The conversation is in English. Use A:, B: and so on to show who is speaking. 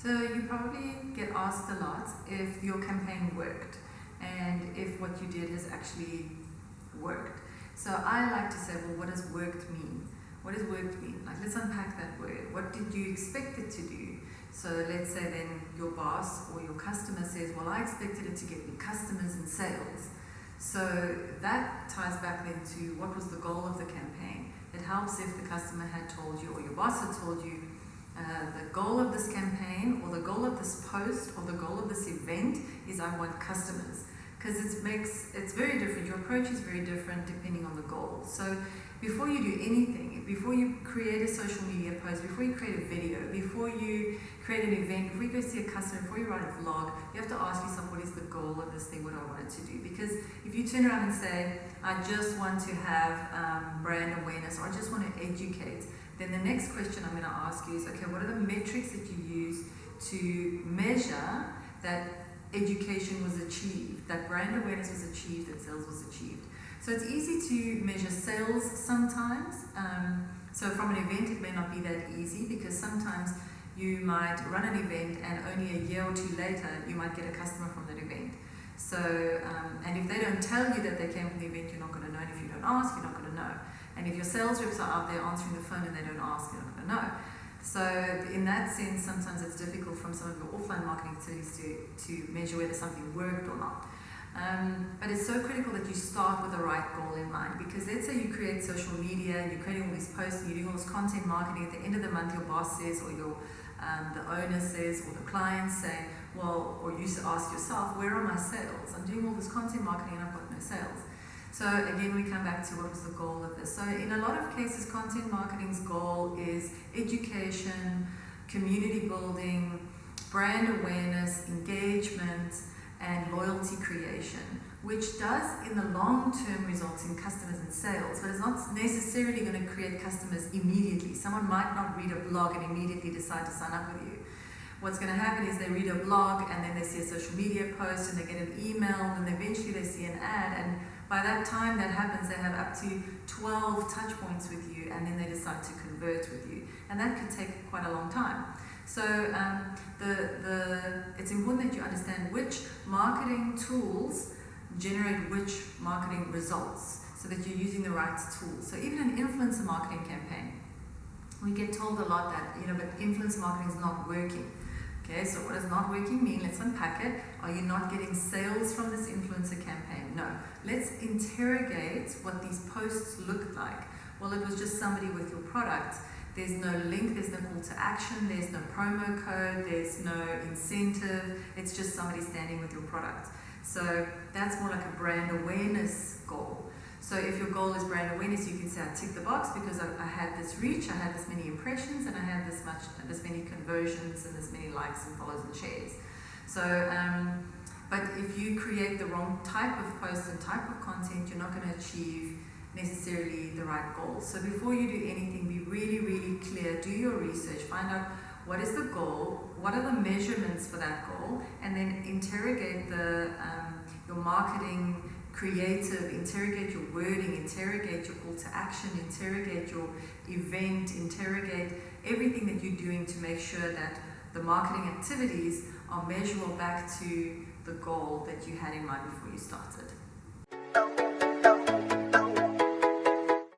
A: So you probably get asked a lot if your campaign worked and if what you did has actually worked. So I like to say, well, what does worked mean? What does worked mean? Like, let's unpack that word. What did you expect it to do? So let's say then your boss or your customer says, well, I expected it to get me customers and sales. So that ties back then to what was the goal of the campaign. It helps if the customer had told you or your boss had told you the goal of this campaign or the goal of this post or the goal of this event is I want customers. Because it's very different. Your approach is very different depending on the goal. So before you do anything, before you create a social media post, before you create a video, before you create an event, before you go see a customer, before you write a vlog, you have to ask yourself, what is the goal of this thing, what I want it to do? Because if you turn around and say, I just want to have brand awareness, or I just want to educate, then the next question I'm going to ask you is, okay, what are the metrics that you use to measure that education was achieved, that brand awareness was achieved, that sales was achieved? So it's easy to measure sales sometimes. So from an event, it may not be that easy because sometimes you might run an event and only a year or two later, you might get a customer from that event. So, and if they don't tell you that they came from the event, you're not going to know. And if you don't ask, you're not going to know. And if your sales reps are out there answering the phone and they don't ask, you're not going to know. So in that sense, sometimes it's difficult from some of your offline marketing activities to measure whether something worked or not. But it's so critical that you start with the right goal in mind, because let's say you create social media and you're creating all these posts and you're doing all this content marketing. At the end of the month, your boss says, or the owner says, or the client say, well, or you ask yourself, where are my sales? I'm doing all this content marketing and I've got no sales. So again, we come back to what was the goal of this. So in a lot of cases, content marketing's goal is education, community building, brand awareness, engagement, and loyalty creation, which does in the long term result in customers and sales, but it's not necessarily going to create customers immediately. Someone might not read a blog and immediately decide to sign up with you. What's going to happen is they read a blog and then they see a social media post and they get an email and then eventually they see an ad, and by that time that happens, they have up to 12 touch points with you and then they decide to convert with you, and that could take quite a long time. So it's important that you understand which marketing tools generate which marketing results so that you're using the right tools. So even an influencer marketing campaign, we get told a lot that, but influencer marketing is not working. Okay, so what does not working mean? Let's unpack it. Are you not getting sales from this influencer campaign? No. Let's interrogate what these posts look like. Well, it was just somebody with your product. There's no link, there's no call to action, there's no promo code, there's no incentive, it's just somebody standing with your product. So that's more like a brand awareness goal. So if your goal is brand awareness, you can say, I tick the box because I had this reach, I had this many impressions, and I had this many conversions, and this many likes and follows and shares. So, but if you create the wrong type of post and type of content, you're not going to achieve necessarily the right goals. So before you do anything, be really, really clear, do your research, find out what is the goal, what are the measurements for that goal, and then interrogate your marketing creative, interrogate your wording, interrogate your call to action, interrogate your event, interrogate everything that you're doing to make sure that the marketing activities are measurable back to the goal that you had in mind before you started.